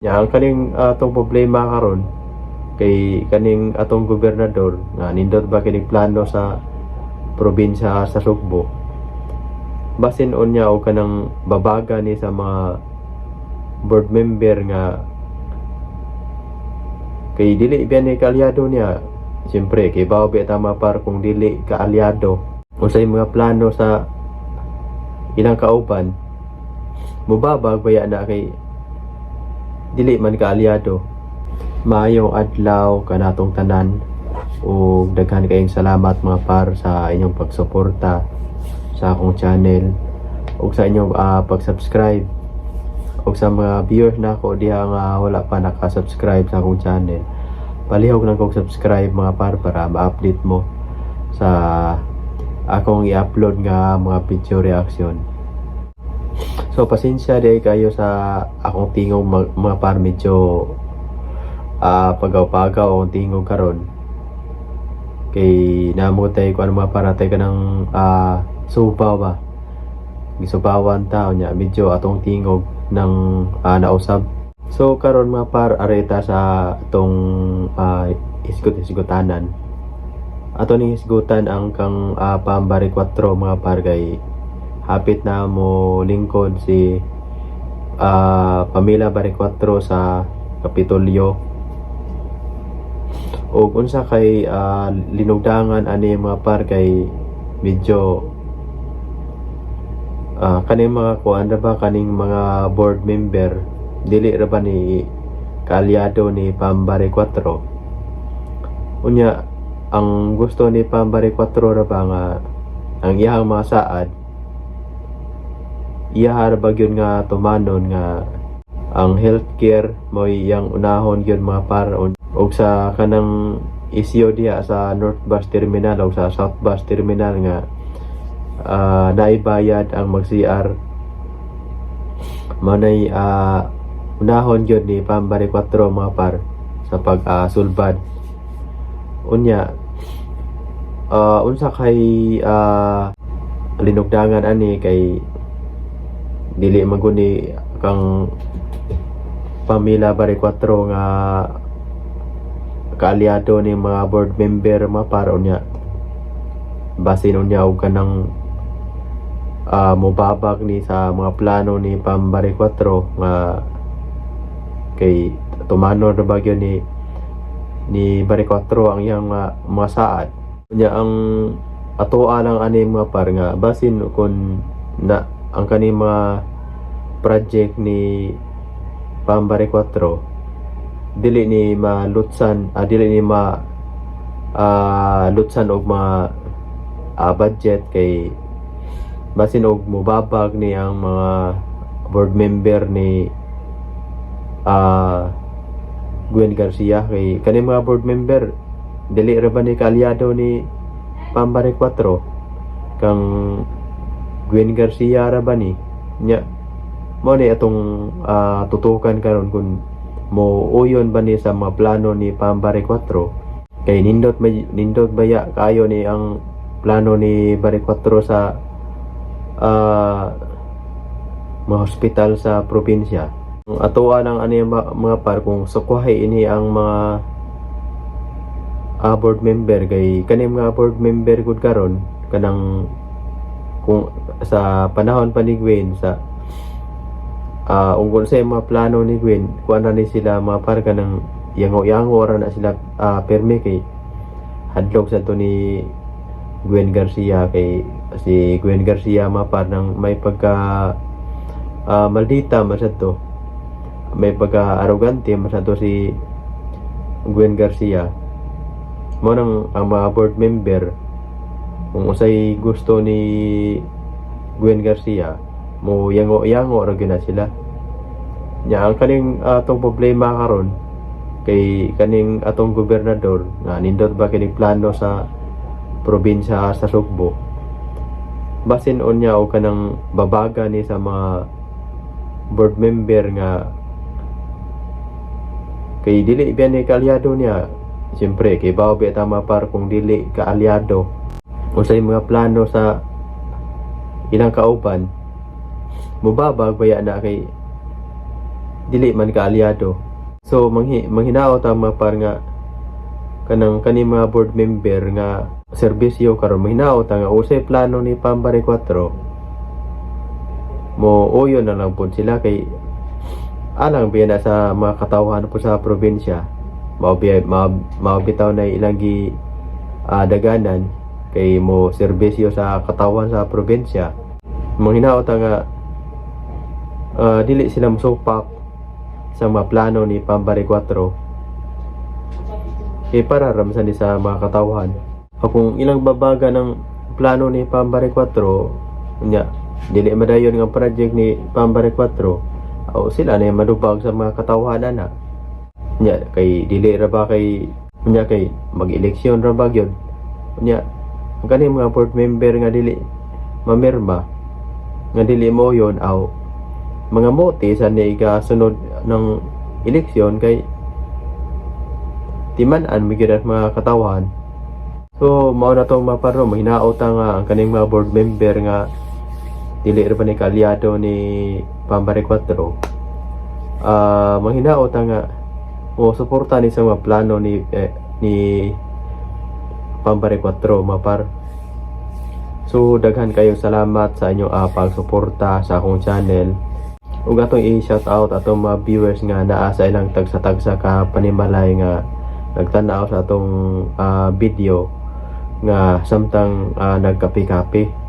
Nya ang kaning atong problema karon kay kaning atong gobernador nga nindot ba kining plano sa probinsya sa Sugbo. Basin unya og kanang babaga ni sa mga board member nga kay dili biya ni kaalyado niya. Siyempre kay bawi tama par kung dili kaalyado unsay mga plano sa ilang kauban mubabag baya na kay dili man kaalyado. Maayong adlaw kanatong tanan ug daghan kayong salamat mga par sa inyong pagsuporta sa akong channel ug sa inyong pag-subscribe ug sa mga viewers nako diha nga wala pa naka-subscribe sa akong channel. Palihog lang kog subscribe mga par para ma-update mo sa akong i-upload nga mga video reaction. So pasensya di kayo sa akong tingog mga par, medyo pagaw-pagaw akong tingog karon kay namutay ko ano mga paratay ka ng subaw ba gisubawan tao nya medyo atong tingog ng nausab. So karon mga par areta sa atong isgot-isgotanan ato ning isgutan ang kang Pambari 4 mga par kay hapit na mo lingkod si Pamela Bari 4 sa Kapitolyo ug unsa kay linugdangan ani mga par kay medyo kaning mga kuan ra ba kaning mga board member dili ra ba ni kaalyado ni Pambari 4 unya ang gusto ni Pambari 4 ra ba nga ang iyang mga saad iya ba gyud nga tumanon nga ang healthcare mo iyang unahon gyud mga par ug sa kanang isyu diha sa North Bus Terminal ug sa South Bus Terminal nga naibayad ang mag-CR manay unahon gyud ni Pambari 4 mga par sa pag-sulbad unya unsa kay linugdangan ani kay dili maguni kang Pamela Bari 4 nga kaalyado ni mga board member mga par unya basin unya og kanang mubabag ni sa mga plano ni Pambari 4 nga kay tumano na bagyo ni Bari 4 ang iyang mga saad unya ang atoa lang ani mga par nga basin kun na ang kaning mga project ni Pambari 4 dili ni malutsan dili ni lutsan og mga budget kay basin og mubabag ni ang mga board member ni Gwen Garcia kay kaning mga board member dili ra ba ni kaalyado ni Pambari 4 kang Gwen Garcia ra ba ni nya mo ni atong tutukan karon kun mo uyon ba ni sa mga plano ni Pambari 4 kay nindot baya kayo ni ang plano ni Bari 4 sa mga hospital sa probinsya. Atoa lang ani mga par kung sukuhay ini ang mga board member kay kaning mga board member gud karon kanang kung sa panahon pa ni Gwen sa ungkol sa mga plano ni Gwen kuan na ni sila mga par kanang yango-yango ra na sila perme kay hadlok sa to ni Gwen Garcia kay si Gwen Garcia mga par nang may pagka maldita masad to may pagka arrogante masad to si Gwen Garcia mo nang ang mga board member kung usay gusto ni Gwen Garcia mo yango-yango ra gyud na sila nya ang kaning atong problema karon kay kaning atong gobernador nga nindot ba kining plano sa probinsya sa Sugbo basin unya og kanang babaga ni sa mga board member nga kay dili biya ni kaalyado niya. Siyempre kay bawi tama par kung dili kaalyado unsay mga plano sa ilang kauban mubabag baya na kay dili man ka aliado. So manghinaot ang mga par nga kanang kani mga board member nga serbisyo karon manghinaot nga usay plano ni Pambare 4 mo uyon na lang po sila kay alang biya na sa mga katawhan po sa probinsya mabitaw na ilang daganan kay mo serbisyo sa katawhan sa probinsya. Manghinaot nga dili sila musupak sa mga plano ni Pambare 4 kay para ramsan di sa mga katawhan. Kung ilang babaga ng plano ni Pambare 4 nya dili madayon nga project ni Pambare 4 o sila na madubag sa mga katawhan na nya kay dili ra ba kay nya kay mag-eleksyon ra ba gyud nya kani mga board member nga dili mamirma nga dili mo yon aw mga mote sa ni sunod ng eleksyon kay timan-an migid mga katawhan. So mao na tong maparo mahinaot nga ang kaning mga board member nga dili ra ba ni kaalyado ni Pambare 4 manghinaot nga o suporta ni sa mga plano ni Pambare 4 mapar. So daghan kayo salamat sa inyong pagsuporta sa akong channel. Ug atong i-shout out atong mga viewers nga naa sa ilang tagsa-tagsa ka panimalay nga nagtan-aw sa atong video nga samtang nagkapi-kapi.